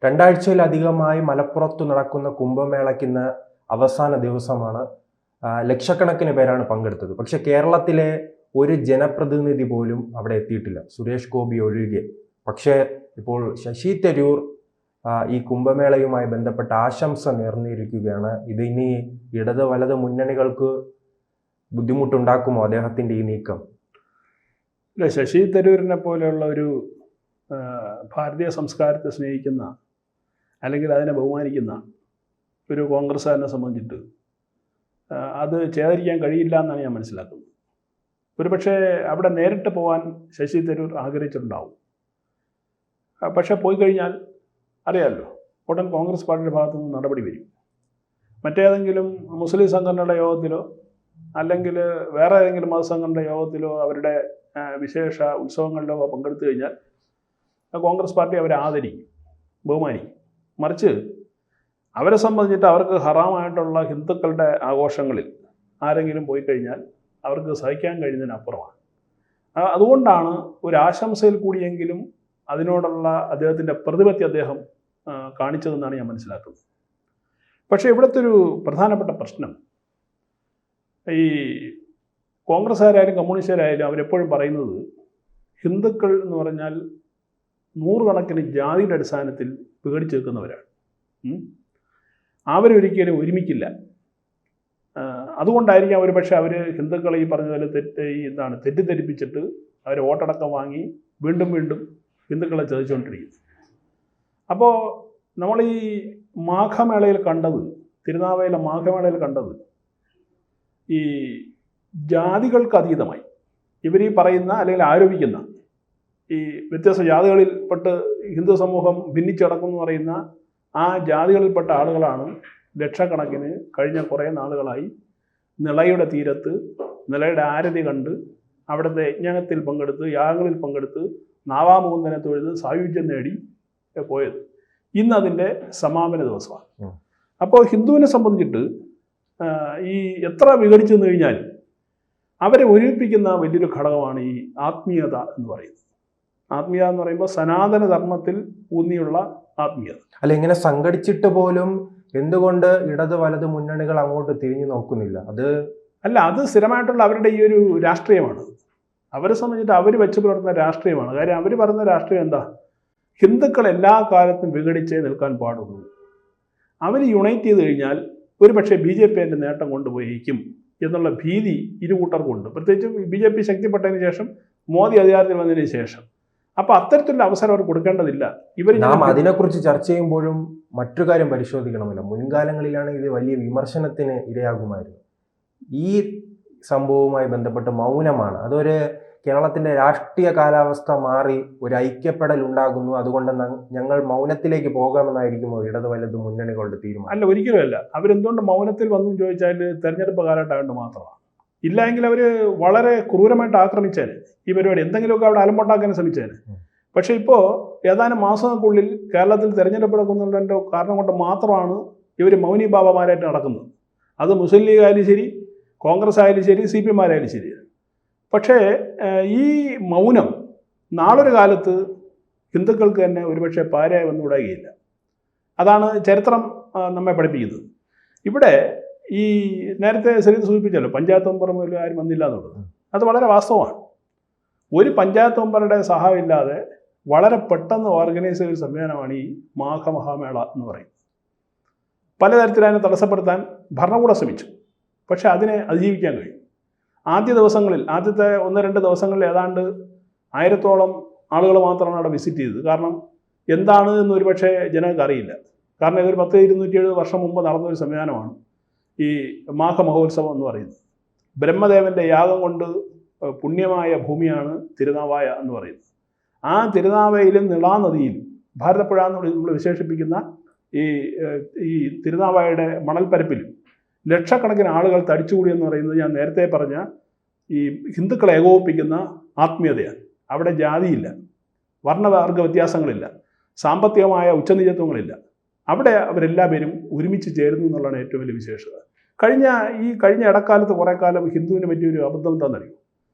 രണ്ടാഴ്ചയിലധികമായി മലപ്പുറത്തു നടക്കുന്ന കുംഭമേളയ്ക്കിന്ന് അവസാന ദിവസമാണ്. ലക്ഷക്കണക്കിന് പേരാണ് പങ്കെടുത്തത്. പക്ഷെ കേരളത്തിലെ ഒരു ജനപ്രതിനിധി പോലും അവിടെ എത്തിയിട്ടില്ല, സുരേഷ് ഗോപി ഒഴികെ. പക്ഷേ ഇപ്പോൾ ശശി തരൂർ ഈ കുംഭമേളയുമായി ബന്ധപ്പെട്ട ആശംസ നേർന്നിരിക്കുകയാണ്. ഇതിനി ഇടത് വലത് മുന്നണികൾക്ക് ബുദ്ധിമുട്ടുണ്ടാക്കുമോ അദ്ദേഹത്തിന്റെ ഈ നീക്കം? അല്ല, ശശി തരൂരിനെ പോലെയുള്ള ഒരു ഭാരതീയ സംസ്കാരത്തെ സ്നേഹിക്കുന്ന അല്ലെങ്കിൽ അതിനെ ബഹുമാനിക്കുന്ന ഒരു കോൺഗ്രസ്സുകാരനെ സംബന്ധിച്ചിട്ട് അത് ചെയ്യാതിരിക്കാൻ കഴിയില്ല എന്നാണ് ഞാൻ മനസ്സിലാക്കുന്നത്. ഒരുപക്ഷെ അവിടെ നേരിട്ട് പോകാൻ ശശി തരൂർ ആഗ്രഹിച്ചിട്ടുണ്ടാവും. പക്ഷെ പോയി കഴിഞ്ഞാൽ അറിയാമല്ലോ, ഉടൻ കോൺഗ്രസ് പാർട്ടിയുടെ ഭാഗത്തു നിന്ന് നടപടി വരും. മറ്റേതെങ്കിലും മുസ്ലിം സംഘടനയുടെ യോഗത്തിലോ അല്ലെങ്കിൽ വേറെ ഏതെങ്കിലും മതസംഘടനയുടെ യോഗത്തിലോ അവരുടെ വിശേഷ ഉത്സവങ്ങളിലോ പങ്കെടുത്തു കഴിഞ്ഞാൽ കോൺഗ്രസ് പാർട്ടി അവരെ ആദരിക്കും, ബഹുമാനിക്കും. മറിച്ച് അവരെ സംബന്ധിച്ചിട്ട് അവർക്ക് ഹറാമായിട്ടുള്ള ഹിന്ദുക്കളുടെ ആഘോഷങ്ങളിൽ ആരെങ്കിലും പോയി കഴിഞ്ഞാൽ അവർക്ക് സഹിക്കാൻ കഴിയുന്നതിനപ്പുറമാണ്. അതുകൊണ്ടാണ് ഒരു ആശംസയിൽ കൂടിയെങ്കിലും അതിനോടുള്ള അദ്ദേഹത്തിൻ്റെ പ്രതിപത്തി അദ്ദേഹം കാണിച്ചതെന്നാണ് ഞാൻ മനസ്സിലാക്കുന്നത്. പക്ഷേ ഇവിടുത്തെ ഒരു പ്രധാനപ്പെട്ട പ്രശ്നം, ഈ കോൺഗ്രസ്സുകാരായാലും കമ്മ്യൂണിസ്റ്റുകാരായാലും അവരെപ്പോഴും പറയുന്നത് ഹിന്ദുക്കൾ എന്ന് പറഞ്ഞാൽ നൂറുകണക്കിന് ജാതിയുടെ അടിസ്ഥാനത്തിൽ പേടിച്ച് നിൽക്കുന്നവരാണ്. അവരൊരിക്കലും ഒരുമിക്കില്ല. അതുകൊണ്ടായിരിക്കും അവർ പക്ഷേ അവർ ഹിന്ദുക്കളെ ഈ പറഞ്ഞ പോലെ തെറ്റിദ്ധരിപ്പിച്ചിട്ട് അവർ വോട്ടടക്കം വാങ്ങി വീണ്ടും വീണ്ടും ഹിന്ദുക്കളെ ചതിച്ചുകൊണ്ടിരിക്കുന്നു. അപ്പോൾ നമ്മൾ ഈ മാഘമേളയിൽ കണ്ടത്, തിരുനാവായിലെ മാഘമേളയിൽ കണ്ടത്, ഈ ജാതികൾക്ക് അതീതമായി ഇവർ ഈ പറയുന്ന അല്ലെങ്കിൽ ആരോപിക്കുന്ന ഈ വ്യത്യസ്ത ജാതികളിൽപ്പെട്ട് ഹിന്ദു സമൂഹം ഭിന്നിച്ചടക്കുമെന്ന് പറയുന്ന ആ ജാതികളിൽപ്പെട്ട ആളുകളാണ് ലക്ഷക്കണക്കിന് കഴിഞ്ഞ കുറേ നാളുകളായി നിളയുടെ തീരത്ത് നിളയുടെ ആരതി കണ്ട് അവിടുത്തെ യജ്ഞത്തിൽ പങ്കെടുത്ത് യാഗങ്ങളിൽ പങ്കെടുത്ത് നാവാമുകുന്ദനെ തൊഴുത് സായുജ്യം നേടി പോയത്. ഇന്ന് അതിൻ്റെ സമാപന ദിവസമാണ്. അപ്പോൾ ഹിന്ദുവിനെ സംബന്ധിച്ചിട്ട് ഈ എത്ര വിഘടിച്ചു എന്ന് കഴിഞ്ഞാൽ അവരെ ഒരുമിപ്പിക്കുന്ന വലിയൊരു ഘടകമാണ് ഈ ആത്മീയത എന്ന് പറയുന്നത്. ആത്മീയത എന്ന് പറയുമ്പോൾ സനാതന ധർമ്മത്തിൽ ഊന്നിയുള്ള ആത്മീയത. അല്ല, ഇങ്ങനെ സംഘടിച്ചിട്ട് പോലും എന്തുകൊണ്ട് ഇടത് വലത് മുന്നണികൾ അങ്ങോട്ട് തിരിഞ്ഞു നോക്കുന്നില്ല? അത് സ്ഥിരമായിട്ടുള്ള അവരുടെ ഈ ഒരു രാഷ്ട്രീയമാണ്. അവരെ സംബന്ധിച്ചിട്ട് അവർ വെച്ച് പുലർത്തുന്ന രാഷ്ട്രീയമാണ്. കാര്യം അവർ പറയുന്ന രാഷ്ട്രീയം എന്താ? ഹിന്ദുക്കൾ എല്ലാ കാലത്തും വിഘടിച്ചേ നിൽക്കാൻ പാടുള്ളൂ. അവർ യുണൈറ്റ് ചെയ്ത് കഴിഞ്ഞാൽ ഒരു പക്ഷേ BJP അതിൻ്റെ നേട്ടം കൊണ്ടുപോയിരിക്കും എന്നുള്ള ഭീതി ഇരുകൂട്ടർക്കുണ്ട്. പ്രത്യേകിച്ചും BJP ശക്തിപ്പെട്ടതിന് ശേഷം, മോദി അധികാരത്തിൽ വന്നതിന് ശേഷം. അപ്പോൾ അത്തരത്തിലുള്ള അവസരം അവർ കൊടുക്കേണ്ടതില്ല. നാം അതിനെക്കുറിച്ച് ചർച്ച ചെയ്യുമ്പോഴും മറ്റു കാര്യം പരിശോധിക്കണമല്ലോ. മുൻകാലങ്ങളിലാണ് ഇത് വലിയ വിമർശനത്തിന് ഇരയാകുമായിരുന്നു. ഈ സംഭവവുമായി ബന്ധപ്പെട്ട് മൗനമാണ്. അതൊരു കേരളത്തിന്റെ രാഷ്ട്രീയ കാലാവസ്ഥ മാറി ഒരു ഐക്യപ്പെടൽ ഉണ്ടാകുന്നു, അതുകൊണ്ട് ഞങ്ങൾ മൗനത്തിലേക്ക് പോകാമെന്നായിരിക്കുമോ ഇടത് വലത് മുന്നണികളുടെ തീരുമാനം? അല്ല, ഒരിക്കലും അല്ല. അവരെന്തുകൊണ്ട് മൗനത്തിൽ വന്നു ചോദിച്ചാൽ തെരഞ്ഞെടുപ്പ് കാലഘട്ടമായതുകൊണ്ട് മാത്രമാണ്. ഇല്ലെങ്കിൽ അവർ വളരെ ക്രൂരമായിട്ട് ആക്രമിച്ചേനെ ഈ പരിപാടി, എന്തെങ്കിലുമൊക്കെ അവിടെ അലമ്പുണ്ടാക്കാൻ ശ്രമിച്ചേനെ. പക്ഷേ ഇപ്പോൾ ഏതാനും മാസങ്ങൾക്കുള്ളിൽ കേരളത്തിൽ തെരഞ്ഞെടുപ്പ് നടക്കുന്നതിൻ്റെ കാരണം കൊണ്ട് മാത്രമാണ് ഇവർ മൗനി ബാബമാരായിട്ട് നടക്കുന്നത്. അത് മുസ്ലിം ലീഗ് ആയാലും ശരി, കോൺഗ്രസ് ആയാലും ശരി, CPM ആയാലും ശരി. പക്ഷേ ഈ മൗനം നാളൊരു കാലത്ത് ഹിന്ദുക്കൾക്ക് തന്നെ ഒരുപക്ഷെ പാരയായി വന്നുകൂടുകയില്ല. അതാണ് ചരിത്രം നമ്മെ പഠിപ്പിക്കുന്നത്. ഇവിടെ ഈ നേരത്തെ ശ്രീത് സൂചിപ്പിച്ചല്ലോ, പഞ്ചായത്ത് മെമ്പർ മുതൽ ആരും വന്നില്ല എന്നുള്ളത്. അത് വളരെ വാസ്തവമാണ്. ഒരു പഞ്ചായത്ത് മെമ്പറുടെ സഹായം ഇല്ലാതെ വളരെ പെട്ടെന്ന് ഓർഗനൈസ് ചെയ്ത ഒരു സംവിധാനമാണ് ഈ മാഘമഹാമേള എന്ന് പറയുന്നത്. പലതരത്തിൽ അതിനെ തടസ്സപ്പെടുത്താൻ ഭരണകൂടം ശ്രമിച്ചു. പക്ഷെ അതിനെ അതിജീവിക്കാൻ കഴിയും. ആദ്യത്തെ 1-2 ദിവസങ്ങളിൽ ഏതാണ്ട് 1000-ഓളം ആളുകൾ മാത്രമാണ് അവിടെ വിസിറ്റ് ചെയ്തത്. കാരണം എന്താണ് എന്ന് ഒരുപക്ഷെ ജനങ്ങൾക്ക് അറിയില്ല. കാരണം ഇതൊരു 270 വർഷം മുമ്പ് നടന്നൊരു സംവിധാനമാണ് ഈ മാഘമഹോത്സവം എന്ന് പറയുന്നത്. ബ്രഹ്മദേവൻ്റെ യാഗം കൊണ്ട് പുണ്യമായ ഭൂമിയാണ് തിരുനാവായ എന്ന് പറയുന്നത്. ആ തിരുനാവായയിലും നിളാനദിയിലും ഭാരതപ്പുഴ എന്ന് നമ്മൾ വിശേഷിപ്പിക്കുന്ന ഈ തിരുനാവായയുടെ മണൽപ്പരപ്പിലും ലക്ഷക്കണക്കിന് ആളുകൾ തടിച്ചുകൂടി എന്ന് പറയുന്നത് ഞാൻ നേരത്തെ പറഞ്ഞ ഈ ഹിന്ദുക്കളെ ഏകോപിപ്പിക്കുന്ന ആത്മീയതയാണ്. അവിടെ ജാതിയില്ല, വർണ്ണവർഗ വ്യത്യാസങ്ങളില്ല, സാമ്പത്തികമായ ഉച്ചനീചത്വങ്ങളില്ല. അവിടെ അവരെല്ലാ പേരും ഒരുമിച്ച് ചേരുന്നു എന്നുള്ളതാണ് ഏറ്റവും വലിയ വിശേഷത. കഴിഞ്ഞ ഇടക്കാലത്ത് കുറേ കാലം ഹിന്ദുവിനെ പറ്റിയൊരു അബദ്ധം എന്താണെന്നറിയും,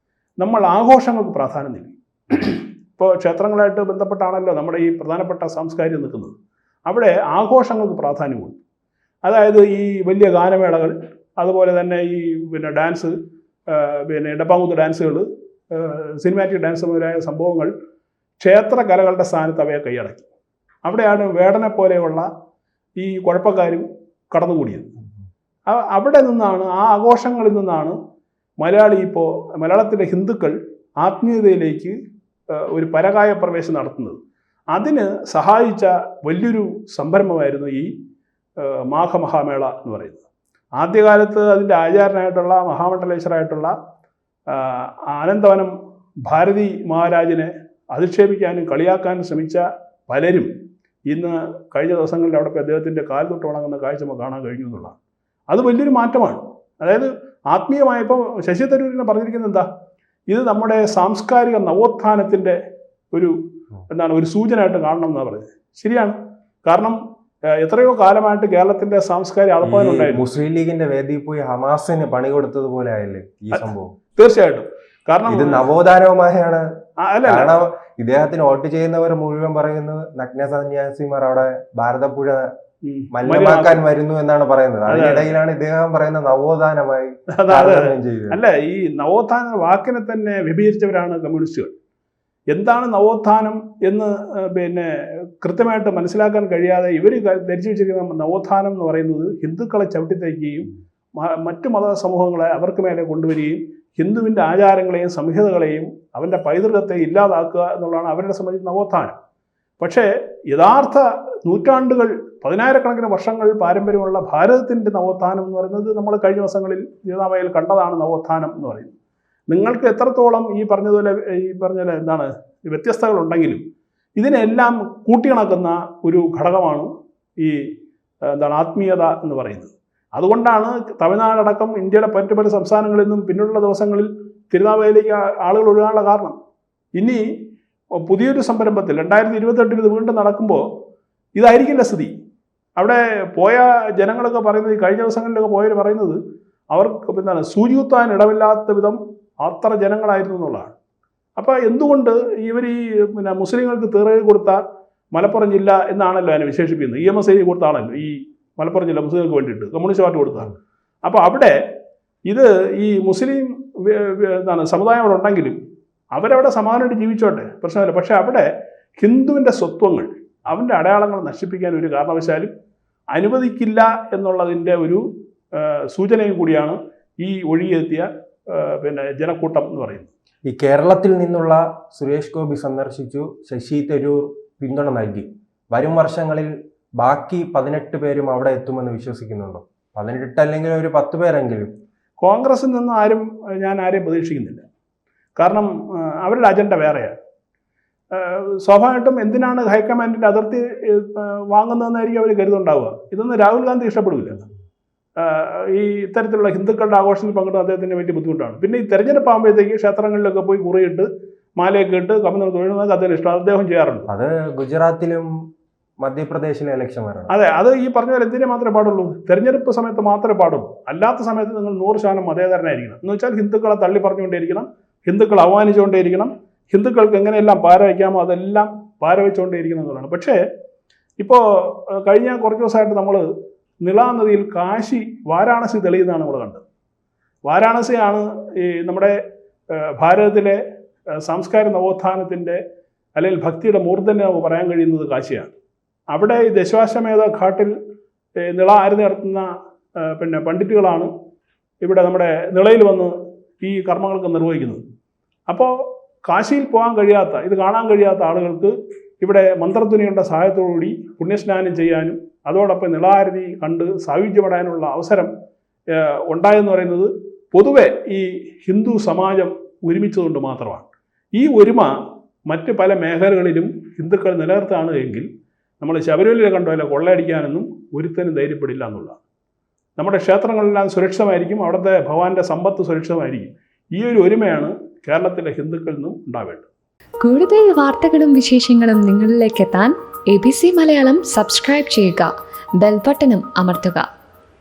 നമ്മൾ ആഘോഷങ്ങൾക്ക് പ്രാധാന്യം നൽകി. ഇപ്പോൾ ക്ഷേത്രങ്ങളായിട്ട് ബന്ധപ്പെട്ടാണല്ലോ നമ്മുടെ ഈ പ്രധാനപ്പെട്ട സാംസ്കാരികം നിൽക്കുന്നത്. അവിടെ ആഘോഷങ്ങൾക്ക് പ്രാധാന്യമുണ്ട്. അതായത് ഈ വലിയ ഗാനമേളകൾ, അതുപോലെ തന്നെ ഈ ഡാൻസ്, ഡപ്പാങ്കൂത്ത് ഡാൻസുകൾ, സിനിമാറ്റിക് ഡാൻസ് മുതലായ സംഭവങ്ങൾ ക്ഷേത്ര കലകളുടെ സ്ഥാനത്ത് അവയെ കൈയടക്കി. അവിടെയാണ് വേടനെ പോലെയുള്ള ഈ കുഴപ്പക്കാരും കടന്നുകൂടിയത്. അവിടെ നിന്നാണ്, ആ ആഘോഷങ്ങളിൽ നിന്നാണ് മലയാളത്തിലെ ഹിന്ദുക്കൾ ആത്മീയതയിലേക്ക് ഒരു പരകായ പ്രവേശം നടത്തുന്നത്. അതിന് സഹായിച്ച വലിയൊരു സംരംഭമായിരുന്നു ഈ മാഘമഹാമേള എന്ന് പറയുന്നത്. ആദ്യകാലത്ത് അതിൻ്റെ ആചാരനായിട്ടുള്ള മഹാമണ്ഡലേശ്വരായിട്ടുള്ള ആനന്ദവനം ഭാരതി മഹാരാജിനെ അധിക്ഷേപിക്കാനും കളിയാക്കാനും ശ്രമിച്ച പലരും ഇന്ന് കഴിഞ്ഞ ദിവസങ്ങളിൽ അവിടെ പോയി അദ്ദേഹത്തിൻ്റെ കാൽ തൊട്ട് വണങ്ങുന്ന കാഴ്ച നമുക്ക് കാണാൻ കഴിഞ്ഞു എന്നുള്ളതാണ്. അത് വലിയൊരു മാറ്റമാണ്. അതായത് ആത്മീയമായപ്പോൾ ശശി തരൂരിനെ പറഞ്ഞിരിക്കുന്നത് എന്താ, ഇത് നമ്മുടെ സാംസ്കാരിക നവോത്ഥാനത്തിൻ്റെ ഒരു സൂചനയായിട്ട് കാണണം എന്നാണ് പറയുന്നത്. ശരിയാണ്. കാരണം എത്രയോ കാലമായിട്ട് കേരളത്തിന്റെ സാംസ്കാരിക അളപ്പാനുണ്ടായിരുന്നു. മുസ്ലിം ലീഗിന്റെ വേദിയിൽ പോയി ഹമാസിന് പണി കൊടുത്തതുപോലെ ആയല്ലേ ഈ സംഭവം? തീർച്ചയായിട്ടും. കാരണം ഇത് നവോത്ഥാനവുമായാണ്. കാരണം ഇദ്ദേഹത്തിന് വോട്ട് ചെയ്യുന്നവർ മുഴുവൻ പറയുന്നത് നഗ്ന സന്യാസിമാർ അവിടെ ഭാരതപ്പുഴ മലിനമാക്കാൻ വരുന്നു എന്നാണ് പറയുന്നത്. അതിനിടയിലാണ് ഇദ്ദേഹം പറയുന്ന നവോത്ഥാനമായി. അല്ല, ഈ നവോത്ഥാന വാക്കിനെ തന്നെ വിഭജിച്ചവരാണ് കമ്മ്യൂണിസ്റ്റുകൾ. എന്താണ് നവോത്ഥാനം എന്ന് കൃത്യമായിട്ട് മനസ്സിലാക്കാൻ കഴിയാതെ ഇവർ ധരിച്ചു വെച്ചിരിക്കുന്ന നവോത്ഥാനം എന്ന് പറയുന്നത് ഹിന്ദുക്കളെ ചവിട്ടിത്തേക്കുകയും മറ്റു മത സമൂഹങ്ങളെ അവർക്ക് മേലെ കൊണ്ടുവരികയും ഹിന്ദുവിൻ്റെ ആചാരങ്ങളെയും സംഹിതകളെയും അവൻ്റെ പൈതൃകത്തെ ഇല്ലാതാക്കുക എന്നുള്ളതാണ് അവരുടെ സംബന്ധിച്ച് നവോത്ഥാനം. പക്ഷേ യഥാർത്ഥ നൂറ്റാണ്ടുകൾ, പതിനായിരക്കണക്കിന് വർഷങ്ങൾ പാരമ്പര്യമുള്ള ഭാരതത്തിൻ്റെ നവോത്ഥാനം എന്ന് പറയുന്നത് നമ്മൾ കഴിഞ്ഞ ദിവസങ്ങളിൽ ജനതാമയിൽ കണ്ടതാണ്. നവോത്ഥാനം എന്ന് പറയുന്നത് നിങ്ങൾക്ക് എത്രത്തോളം ഈ പറഞ്ഞതുപോലെ വ്യത്യസ്തതകളുണ്ടെങ്കിലും ഇതിനെല്ലാം കൂട്ടിയിണക്കുന്ന ഒരു ഘടകമാണ് ഈ ആത്മീയത എന്ന് പറയുന്നത്. അതുകൊണ്ടാണ് തമിഴ്നാടടക്കം ഇന്ത്യയുടെ മറ്റു പല സംസ്ഥാനങ്ങളിൽ നിന്നും പിന്നീടുള്ള ദിവസങ്ങളിൽ തിരുനാവായയിലേക്ക് ആളുകൾ ഒഴുകാനുള്ള കാരണം. ഇനി പുതിയൊരു സംരംഭത്തിൽ 2028 ഇത് വീണ്ടും നടക്കുമ്പോൾ ഇതായിരിക്കില്ല സ്ഥിതി. അവിടെ പോയ ജനങ്ങളൊക്കെ പറയുന്നത്, കഴിഞ്ഞ ദിവസങ്ങളിലൊക്കെ പോയവർ പറയുന്നത്, അവർക്ക് സൂചികുത്താൻ ഇടമില്ലാത്ത വിധം അത്ര ജനങ്ങളായിരുന്നു എന്നുള്ളതാണ്. അപ്പോൾ എന്തുകൊണ്ട് ഇവർ ഈ മുസ്ലിങ്ങൾക്ക് തീറെഴുതി കൊടുത്ത മലപ്പുറം ജില്ല എന്നാണല്ലോ അതിനെ വിശേഷിപ്പിക്കുന്നത്. EMS എഴുതി കൊടുത്താണല്ലോ ഈ മലപ്പുറം ജില്ല മുസ്ലിങ്ങൾക്ക് വേണ്ടിയിട്ട് കമ്മ്യൂണിസ്റ്റ് പാർട്ടി കൊടുത്തതാണ്. അപ്പോൾ അവിടെ ഇത് ഈ മുസ്ലിം സമുദായം അവിടെ ഉണ്ടെങ്കിലും അവരവിടെ സമാനമായിട്ട് ജീവിച്ചോട്ടെ, പ്രശ്നമില്ല. പക്ഷേ അവിടെ ഹിന്ദുവിൻ്റെ സ്വത്വങ്ങൾ, അവൻ്റെ അടയാളങ്ങൾ നശിപ്പിക്കാൻ ഒരു കാരണവശാലും അനുവദിക്കില്ല എന്നുള്ളതിൻ്റെ ഒരു സൂചനയും കൂടിയാണ് ഈ ഒഴുകിയെത്തിയ ജനക്കൂട്ടം എന്ന് പറയുന്നത്. ഈ കേരളത്തിൽ നിന്നുള്ള സുരേഷ് ഗോപി സന്ദർശിച്ചു, ശശി തരൂർ പിന്തുണ നൽകി. വരും വർഷങ്ങളിൽ ബാക്കി 18 പേരും അവിടെ എത്തുമെന്ന് വിശ്വസിക്കുന്നുണ്ടോ? 18 അല്ലെങ്കിൽ ഒരു 10 പേരെങ്കിലും. കോൺഗ്രസിൽ നിന്ന് ഞാൻ ആരെയും പ്രതീക്ഷിക്കുന്നില്ല. കാരണം അവരുടെ അജണ്ട വേറെയാണ്. സ്വാഭാവികമായിട്ടും എന്തിനാണ് ഹൈക്കമാൻഡിൻ്റെ അതിർത്തി വാങ്ങുന്നതെന്നായിരിക്കും അവർ കരുതുണ്ടാവുക. ഇതൊന്നും രാഹുൽ ഗാന്ധി ഇഷ്ടപ്പെടില്ല. ഈ ഇത്തരത്തിലുള്ള ഹിന്ദുക്കളുടെ ആഘോഷത്തിൽ പങ്കെടുക്കുന്ന അദ്ദേഹത്തിന് വലിയ ബുദ്ധിമുട്ടാണ്. പിന്നെ ഈ തെരഞ്ഞെടുപ്പ് ആകുമ്പോഴത്തേക്ക് ക്ഷേത്രങ്ങളിലൊക്കെ പോയി കുറിയിട്ട് മാലയൊക്കെ ഇട്ട് കമ്മൽ തൊഴുന്നത് അദ്ദേഹം ഇഷ്ടം, അദ്ദേഹം ചെയ്യാറുണ്ട്. അത് ഗുജറാത്തിലും മധ്യപ്രദേശിലെ ഇലക്ഷൻ വരണം. അതെ, അത് ഈ പറഞ്ഞ പോലെ എന്തിനേ മാത്രമേ പാടുള്ളൂ, തെരഞ്ഞെടുപ്പ് സമയത്ത് മാത്രമേ പാടുള്ളൂ. അല്ലാത്ത സമയത്ത് നിങ്ങൾ 100% മതേതരനായിരിക്കണം. എന്ന് വെച്ചാൽ ഹിന്ദുക്കളെ തള്ളി പറഞ്ഞുകൊണ്ടേയിരിക്കണം, ഹിന്ദുക്കളെ അവമാനിച്ചുകൊണ്ടേയിരിക്കണം, ഹിന്ദുക്കൾക്ക് എങ്ങനെയെല്ലാം പാര വയ്ക്കാമോ അതെല്ലാം പാര വെച്ചുകൊണ്ടേയിരിക്കണം എന്നുള്ളതാണ്. പക്ഷേ ഇപ്പോൾ കഴിഞ്ഞ കുറച്ച് ദിവസമായിട്ട് നമ്മൾ നിളാനദിയിൽ വാരാണസി തെളിയുന്നതാണ് നമ്മൾ കണ്ടത്. വാരാണസിയാണ് ഈ നമ്മുടെ ഭാരതത്തിലെ സാംസ്കാരിക നവോത്ഥാനത്തിൻ്റെ അല്ലെങ്കിൽ ഭക്തിയുടെ മൂർധന്യം നമുക്ക് പറയാൻ കഴിയുന്നത് കാശിയാണ്. അവിടെ ഈ ദശാശ്വമേധ ഘാട്ടിൽ നിള ആരതി നടത്തുന്ന പണ്ഡിറ്റുകളാണ് ഇവിടെ നമ്മുടെ നിളയിൽ വന്ന് ഈ കർമ്മങ്ങൾക്ക് നിർവഹിക്കുന്നത്. അപ്പോൾ കാശിയിൽ പോകാൻ കഴിയാത്ത, ഇത് കാണാൻ കഴിയാത്ത ആളുകൾക്ക് ഇവിടെ മന്ത്രധ്വനിയുടെ സഹായത്തോടുകൂടി പുണ്യസ്നാനം ചെയ്യാനും അതോടൊപ്പം നിളാരതി കണ്ട് സായുജ്യപ്പെടാനുള്ള അവസരം ഉണ്ടായെന്ന് പറയുന്നത് പൊതുവെ ഈ ഹിന്ദു സമാജം ഒരുമിച്ചതുകൊണ്ട് മാത്രമാണ്. ഈ ഒരുമ മറ്റ് പല മേഖലകളിലും ഹിന്ദുക്കൾ നിലനിർത്തുകയാണ് എങ്കിൽ നമ്മൾ ശബരിമലയിൽ കണ്ടോ കൊള്ളയടിക്കാനൊന്നും ഒരുത്തനും ധൈര്യപ്പെടില്ല എന്നുള്ളതാണ്. നമ്മുടെ ക്ഷേത്രങ്ങളെല്ലാം സുരക്ഷിതമായിരിക്കും, അവിടുത്തെ ഭഗവാന്റെ സമ്പത്ത് സുരക്ഷിതമായിരിക്കും. ഈ ഒരു ഒരുമയാണ് കേരളത്തിലെ ഹിന്ദുക്കളിൽ നിന്നും ഉണ്ടാവേണ്ടത്. കൂടുതൽ വാർത്തകളും വിശേഷങ്ങളും നിങ്ങളിലേക്ക് എത്താൻ ABC മലയാളം സബ്സ്ക്രൈബ് ചെയ്യുക, ബെൽ ബട്ടണും അമർത്തുക.